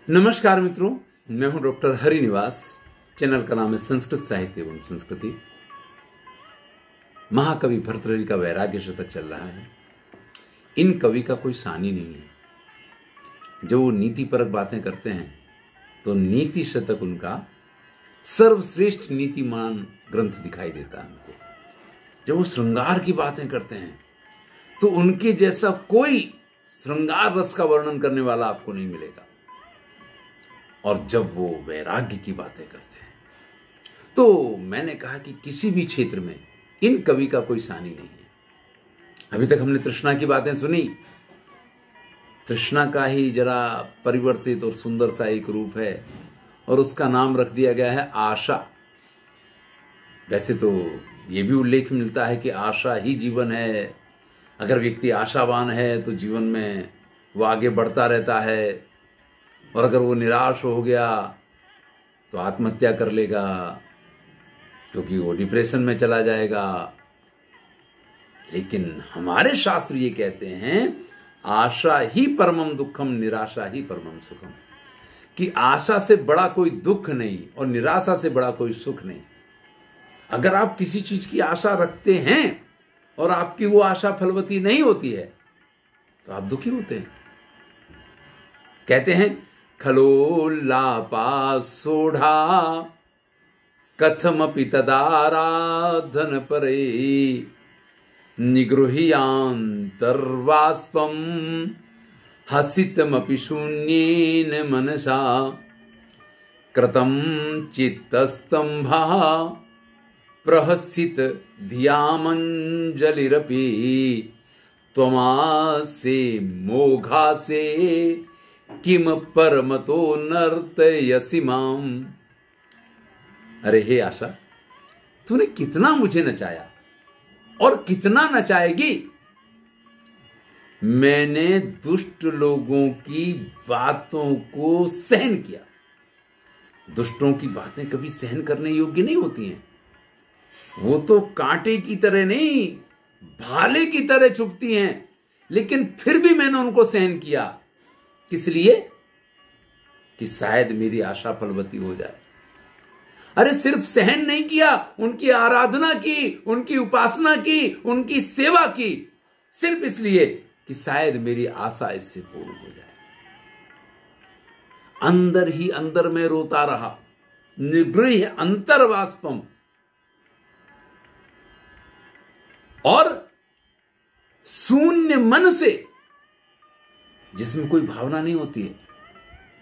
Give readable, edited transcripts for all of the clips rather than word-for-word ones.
नमस्कार मित्रों, मैं हूं डॉक्टर हरिनिवास। चैनल का नाम है संस्कृत साहित्य एवं संस्कृति। महाकवि भर्तृहरि का वैराग्य शतक चल रहा है। इन कवि का कोई सानी नहीं है। जो वो नीतिपरक बातें करते हैं तो नीति शतक उनका सर्वश्रेष्ठ नीतिमान ग्रंथ दिखाई देता है हमको। जब वो श्रृंगार की बातें करते हैं तो उनके जैसा कोई श्रृंगार रस का वर्णन करने वाला आपको नहीं मिलेगा। और जब वो वैराग्य की बातें करते हैं तो मैंने कहा कि किसी भी क्षेत्र में इन कवि का कोई सानी नहीं है। अभी तक हमने तृष्णा की बातें सुनी। तृष्णा का ही जरा परिवर्तित और सुंदर सा एक रूप है और उसका नाम रख दिया गया है आशा। वैसे तो यह भी उल्लेख मिलता है कि आशा ही जीवन है। अगर व्यक्ति आशावान है तो जीवन में वो आगे बढ़ता रहता है, और अगर वो निराश हो गया तो आत्महत्या कर लेगा, क्योंकि वो डिप्रेशन में चला जाएगा। लेकिन हमारे शास्त्र ये कहते हैं आशा ही परमम दुखम निराशा ही परमम सुखम, कि आशा से बड़ा कोई दुख नहीं और निराशा से बड़ा कोई सुख नहीं। अगर आप किसी चीज की आशा रखते हैं और आपकी वो आशा फलवती नहीं होती है तो आप दुखी होते हैं। कहते हैं खलोल्लापा सोढ़ा कथमपि तदाराधन परे निगृह्यांतर्वाष्पम हसितमपि शून्येन मनसा कृतं चित्तस्तंभा प्रहसित धियामंजलिरपि त्वमासे मोघासे किम परमतो नर्तयसि माम। अरे हे आशा, तूने कितना मुझे नचाया और कितना नचाएगी। मैंने दुष्ट लोगों की बातों को सहन किया। दुष्टों की बातें कभी सहन करने योग्य नहीं होती हैं। वो तो कांटे की तरह नहीं, भाले की तरह चुभती हैं, लेकिन फिर भी मैंने उनको सहन किया। किस लिए? कि शायद मेरी आशा फलवती हो जाए। अरे सिर्फ सहन नहीं किया, उनकी आराधना की, उनकी उपासना की, उनकी सेवा की, सिर्फ इसलिए कि शायद मेरी आशा इससे पूर्ण हो जाए। अंदर ही अंदर में रोता रहा। निगृह्य अंतर्वाष्पम, और शून्य मन से, जिसमें कोई भावना नहीं होती है,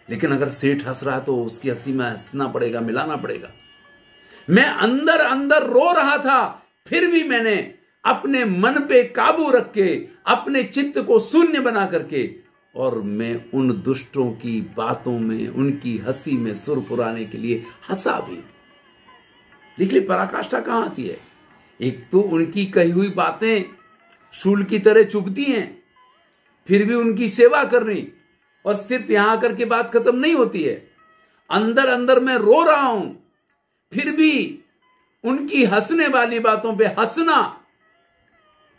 लेकिन अगर सेठ हंस रहा तो उसकी हंसी में हंसना पड़ेगा, मिलाना पड़ेगा। मैं अंदर अंदर रो रहा था, फिर भी मैंने अपने मन पे काबू रख के, अपने चित्त को शून्य बना करके, और मैं उन दुष्टों की बातों में, उनकी हंसी में सुर पुराने के लिए हंसा भी। देख ली पराकाष्ठा कहां आती है। एक तो उनकी कही हुई बातें शूल की तरह चुभती हैं, फिर भी उनकी सेवा करनी, और सिर्फ यहां आकर के बात खत्म नहीं होती है। अंदर अंदर मैं रो रहा हूं, फिर भी उनकी हंसने वाली बातों पे हंसना,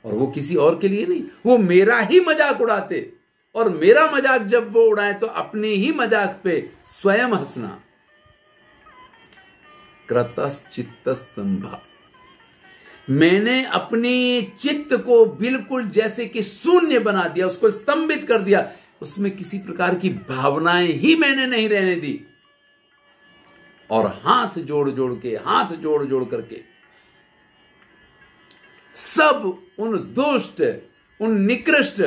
और वो किसी और के लिए नहीं, वो मेरा ही मजाक उड़ाते, और मेरा मजाक जब वो उड़ाए तो अपने ही मजाक पे स्वयं हंसना। कृतश्चित्तस्तंभा, मैंने अपने चित्त को बिल्कुल जैसे कि शून्य बना दिया, उसको स्तंभित कर दिया। उसमें किसी प्रकार की भावनाएं ही मैंने नहीं रहने दी, और हाथ जोड़ जोड़ करके सब उन दुष्ट, उन निकृष्ट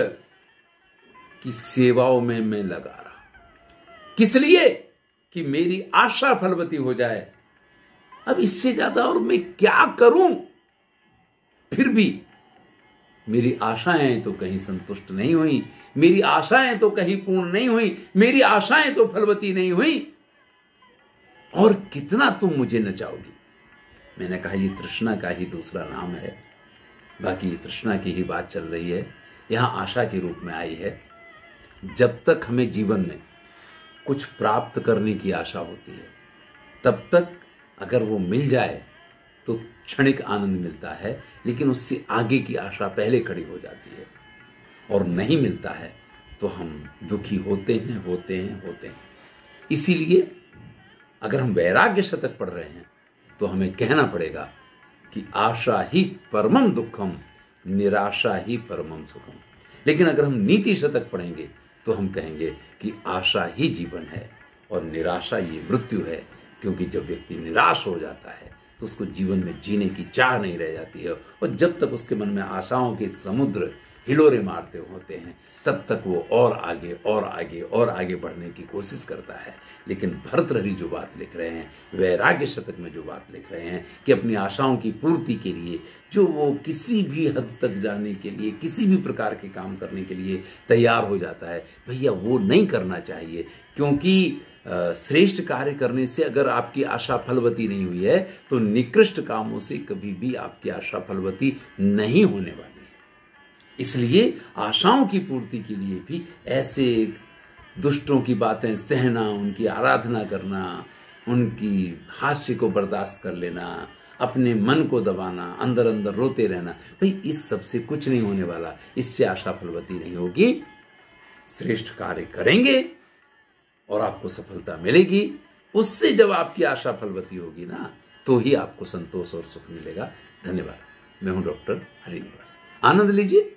की सेवाओं में मैं लगा रहा। किस लिए? कि मेरी आशा फलवती हो जाए। अब इससे ज्यादा और मैं क्या करूं? फिर भी मेरी आशाएं तो कहीं संतुष्ट नहीं हुई, मेरी आशाएं तो कहीं पूर्ण नहीं हुई, मेरी आशाएं तो फलवती नहीं हुई, और कितना तुम मुझे नचाओगी। मैंने कहा ये तृष्णा का ही दूसरा नाम है। बाकी ये तृष्णा की ही बात चल रही है, यहां आशा के रूप में आई है। जब तक हमें जीवन में कुछ प्राप्त करने की आशा होती है, तब तक अगर वो मिल जाए तो क्षणिक आनंद मिलता है, लेकिन उससे आगे की आशा पहले खड़ी हो जाती है, और नहीं मिलता है तो हम दुखी होते हैं। इसीलिए अगर हम वैराग्य शतक पढ़ रहे हैं तो हमें कहना पड़ेगा कि आशा ही परमम दुखम, निराशा ही परमम सुखम। लेकिन अगर हम नीति शतक पढ़ेंगे तो हम कहेंगे कि आशा ही जीवन है और निराशा ये मृत्यु है, क्योंकि जब व्यक्ति निराश हो जाता है तो उसको जीवन में जीने की चाह नहीं रह जाती है, और जब तक उसके मन में आशाओं के समुद्र हिलोरे मारते होते हैं तब तक वो और आगे और आगे और आगे बढ़ने की कोशिश करता है। लेकिन भर्तृहरि जो बात लिख रहे हैं, वैराग्य शतक में जो बात लिख रहे हैं कि अपनी आशाओं की पूर्ति के लिए जो वो किसी भी हद तक जाने के लिए, किसी भी प्रकार के काम करने के लिए तैयार हो जाता है, भैया वो नहीं करना चाहिए। क्योंकि श्रेष्ठ कार्य करने से अगर आपकी आशा फलवती नहीं हुई है तो निकृष्ट कामों से कभी भी आपकी आशा फलवती नहीं होने वाली है। इसलिए आशाओं की पूर्ति के लिए भी ऐसे दुष्टों की बातें सहना, उनकी आराधना करना, उनकी हास्य को बर्दाश्त कर लेना, अपने मन को दबाना, अंदर अंदर रोते रहना, भाई इस सब से कुछ नहीं होने वाला, इससे आशा फलवती नहीं होगी। श्रेष्ठ कार्य करेंगे और आपको सफलता मिलेगी। उससे जब आपकी आशा फलवती होगी ना, तो ही आपको संतोष और सुख मिलेगा। धन्यवाद। मैं हूं डॉक्टर हरिनिवास। आनंद लीजिए।